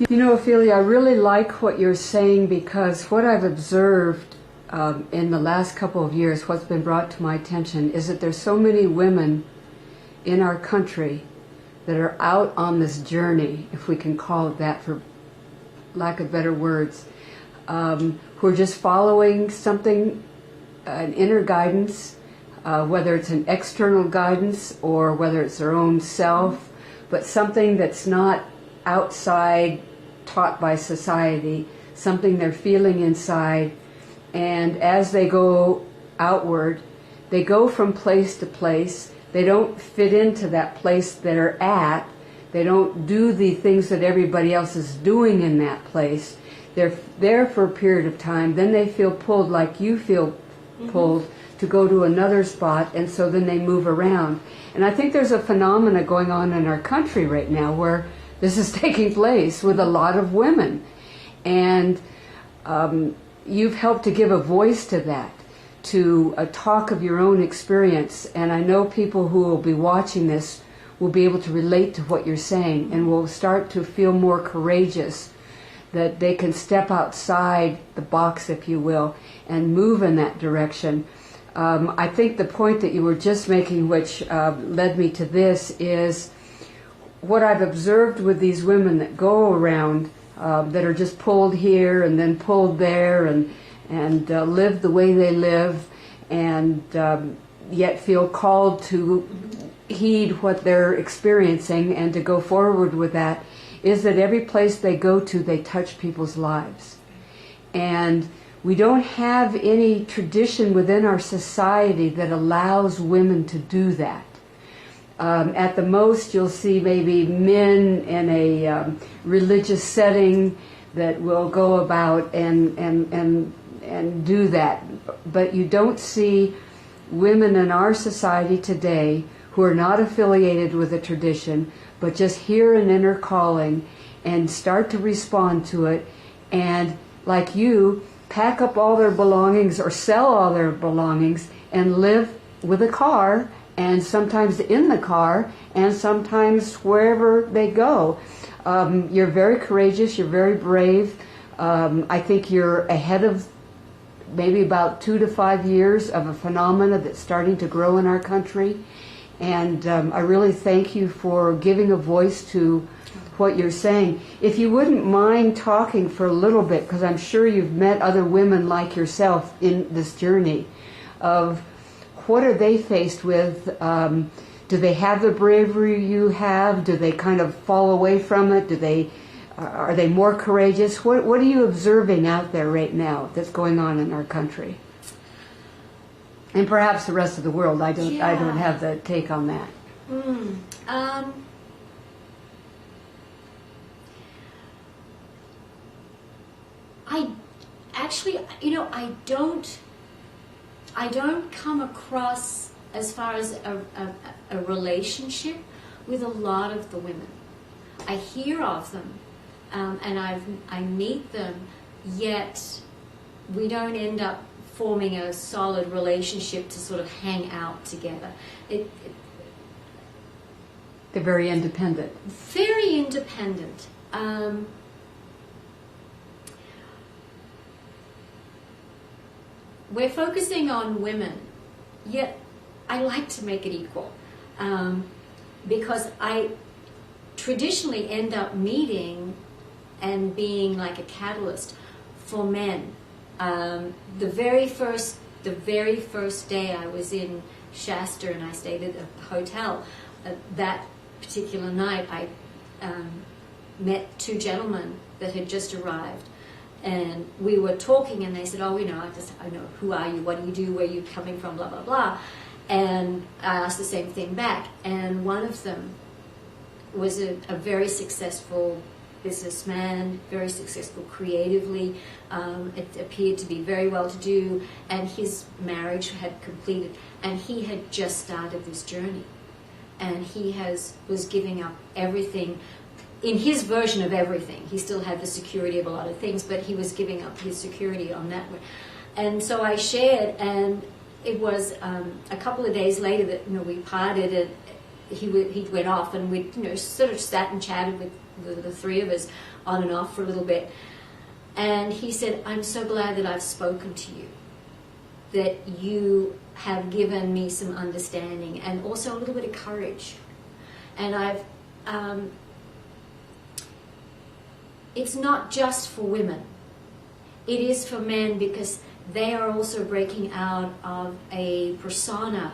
You know, Ophelia, I really like what you're saying, because what I've observed in the last couple of years, what's been brought to my attention, is that there's so many women in our country that are out on this journey, if we can call it that for lack of better words, who are just following something, an inner guidance, whether it's an external guidance or whether it's their own self, but something that's not outside, taught by society, something they're feeling inside. And as they go outward, they go from place to place. They don't fit into that place they're at. They don't do the things that everybody else is doing in that place. They're there for a period of time. Then they feel pulled, like you feel pulled, to go to another spot, and so then they move around. And I think there's a phenomena going on in our country right now where this is taking place with a lot of women. And you've helped to give a voice to that, to a talk of your own experience. And I know people who will be watching this will be able to relate to what you're saying and will start to feel more courageous, that they can step outside the box, if you will, and move in that direction. I think the point that you were just making, which led me to this, is what I've observed with these women that go around, that are just pulled here and then pulled there, and live the way they live, and yet feel called to heed what they're experiencing and to go forward with that, is that every place they go to, they touch people's lives. And we don't have any tradition within our society that allows women to do that. At the most, you'll see maybe men in a religious setting that will go about and do that. But you don't see women in our society today who are not affiliated with a tradition, but just hear an inner calling and start to respond to it, and, like you, pack up all their belongings or sell all their belongings and live with a car, and sometimes in the car, and sometimes wherever they go. You're very courageous, you're very brave. I think you're ahead of maybe about 2 to 5 years of a phenomena that's starting to grow in our country. And I really thank you for giving a voice to what you're saying. If you wouldn't mind talking for a little bit, because I'm sure you've met other women like yourself in this journey, of what are they faced with? Do they have the bravery you have? Do they kind of fall away from it? Are they more courageous? What are you observing out there right now that's going on in our country? And perhaps the rest of the world. I don't have the take on that. I actually, I don't come across, as far as a relationship with a lot of the women. I hear of them, and I meet them, yet we don't end up forming a solid relationship to sort of hang out together. They're very independent. Very independent. We're focusing on women, yet I like to make it equal, because I traditionally end up meeting and being like a catalyst for men. The very first day I was in Shasta and I stayed at a hotel, that particular night I met 2 gentlemen that had just arrived, and we were talking, and they said, I know, who are you, what do you do, where are you coming from, blah blah blah. And I asked the same thing back, and one of them was a very successful businessman, very successful creatively. It appeared to be very well to do, and his marriage had completed, and he had just started this journey, and he was giving up everything. In his version of everything, he still had the security of a lot of things, but he was giving up his security on that one. And so I shared, and it was a couple of days later that we parted, he went off, and we sort of sat and chatted with the three of us on and off for a little bit. And he said, "I'm so glad that I've spoken to you, that you have given me some understanding and also a little bit of courage." And it's not just for women. It is for men, because they are also breaking out of a persona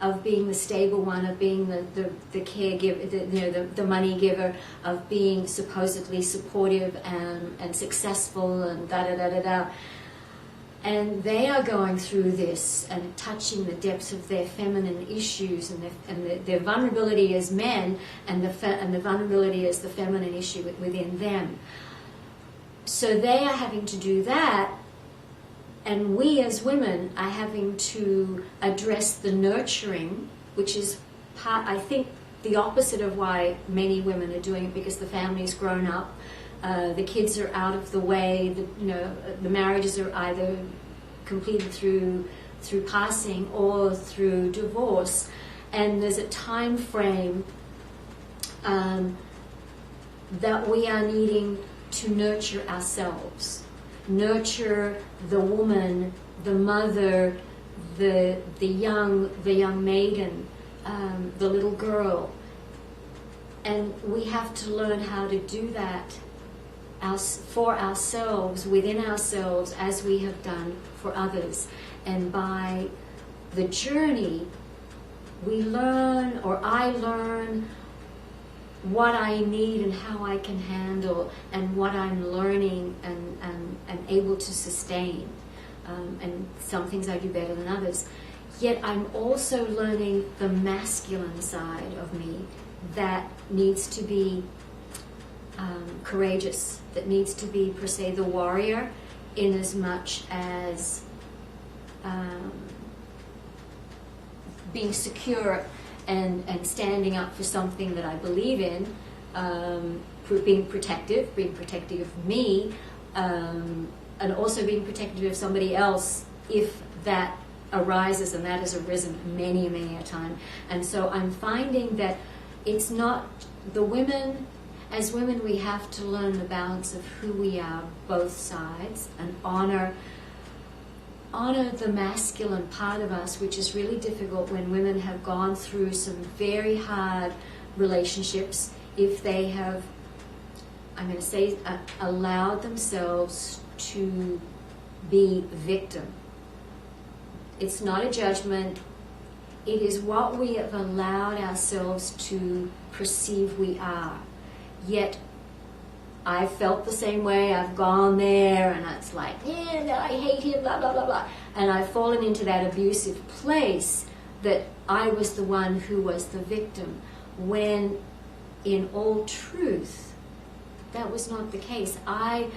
of being the stable one, of being the caregiver, the money giver, of being supposedly supportive and successful and da-da-da-da-da. And they are going through this and touching the depths of their feminine issues and their vulnerability as men, and the vulnerability as the feminine issue within them. So they are having to do that, and we as women are having to address the nurturing, which is part, I think, the opposite of why many women are doing it, because the family's grown up. The kids are out of the way. The marriages are either completed through passing or through divorce, and there's a time frame that we are needing to nurture ourselves, nurture the woman, the mother, the young maiden, the little girl, and we have to learn how to do that for ourselves, within ourselves, as we have done for others. And by the journey, we learn, or I learn, what I need and how I can handle, and what I'm learning and able to sustain. And some things I do better than others. Yet I'm also learning the masculine side of me that needs to be courageous, that needs to be, per se, the warrior, in as much as being secure and standing up for something that I believe in, being protective of me, and also being protective of somebody else if that arises, and that has arisen many a time. And so I'm finding that it's not the women. As women, we have to learn the balance of who we are, both sides, and honor the masculine part of us, which is really difficult when women have gone through some very hard relationships, if they have, I'm going to say, allowed themselves to be victim. It's not a judgment. It is what we have allowed ourselves to perceive we are. Yet I've felt the same way. I've gone there, and it's like, yeah, I hate him, blah, blah, blah, blah. And I've fallen into that abusive place that I was the one who was the victim, when in all truth, that was not the case. I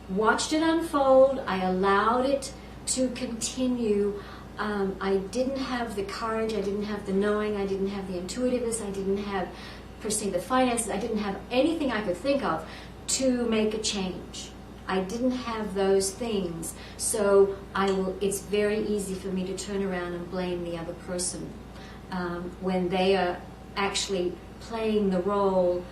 watched it unfold. I allowed it to continue. I didn't have the courage. I didn't have the knowing. I didn't have the intuitiveness. I didn't have, per se, the finances. I didn't have anything I could think of to make a change. I didn't have those things. So it's very easy for me to turn around and blame the other person when they are actually playing the role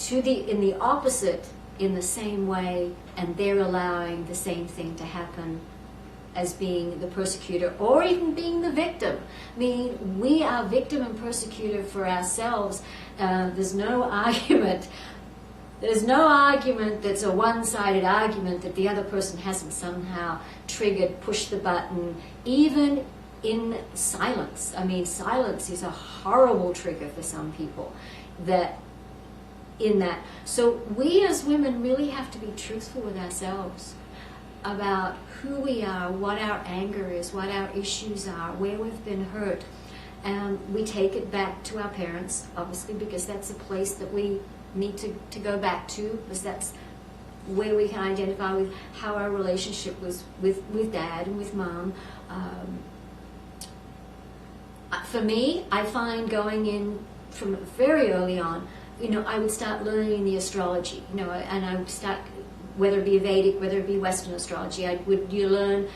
in the opposite, in the same way, and they're allowing the same thing to happen as being the persecutor, or even being the victim. I mean, we are victim and persecutor for ourselves. There's no argument. There's no argument that's a one-sided argument that the other person hasn't somehow triggered, pushed the button, even in silence. I mean, silence is a horrible trigger for some people. So we as women really have to be truthful with ourselves about who we are, what our anger is, what our issues are, where we've been hurt. And we take it back to our parents, obviously, because that's a place that we need to go back to, because that's where we can identify with how our relationship was with Dad and with Mom. For me, I find going in from very early on, I would start learning the astrology, and I would start, whether it be Vedic, whether it be Western astrology, you learn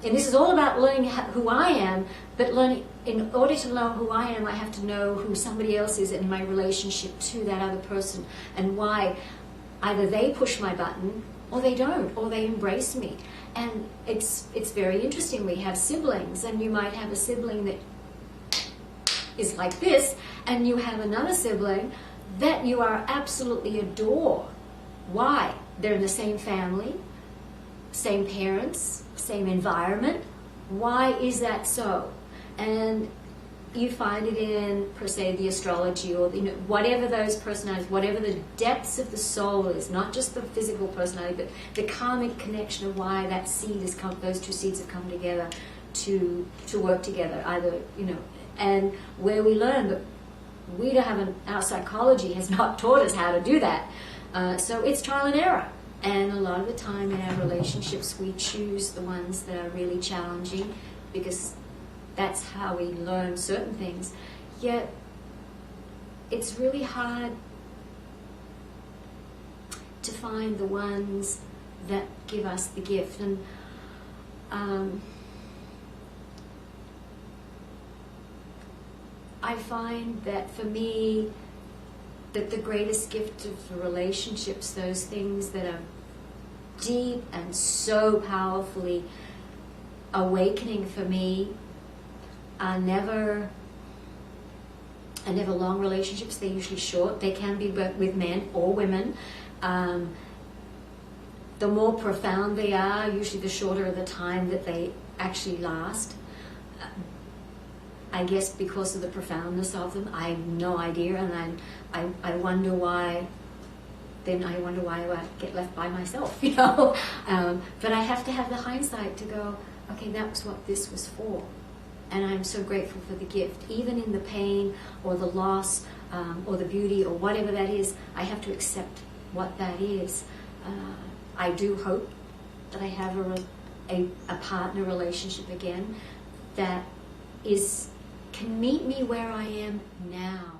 and this is all about learning who I am, but learning, in order to know who I am, I have to know who somebody else is in my relationship to that other person, and why either they push my button or they don't, or they embrace me. And it's very interesting. We have siblings, and you might have a sibling that is like this, and you have another sibling that you are absolutely adore. Why? They're in the same family, same parents, same environment. Why is that so? And you find it in, per se, the astrology, or whatever those personalities, whatever the depths of the soul is, not just the physical personality, but the karmic connection of why that seed has come, those two seeds have come together to work together. Either, and where we learn that we don't have our psychology has not taught us how to do that. So it's trial and error. And a lot of the time in our relationships, we choose the ones that are really challenging, because that's how we learn certain things. Yet it's really hard to find the ones that give us the gift. And I find that for me, that the greatest gift of the relationships, those things that are deep and so powerfully awakening for me, are never long relationships. They're usually short. They can be with men or women. The more profound they are, usually the shorter the time that they actually last. I guess because of the profoundness of them, I have no idea, and I wonder why. Then I wonder why I get left by myself, But I have to have the hindsight to go, okay, that was what this was for. And I'm so grateful for the gift. Even in the pain or the loss or the beauty or whatever that is, I have to accept what that is. I do hope that I have a partner relationship again that can meet me where I am now.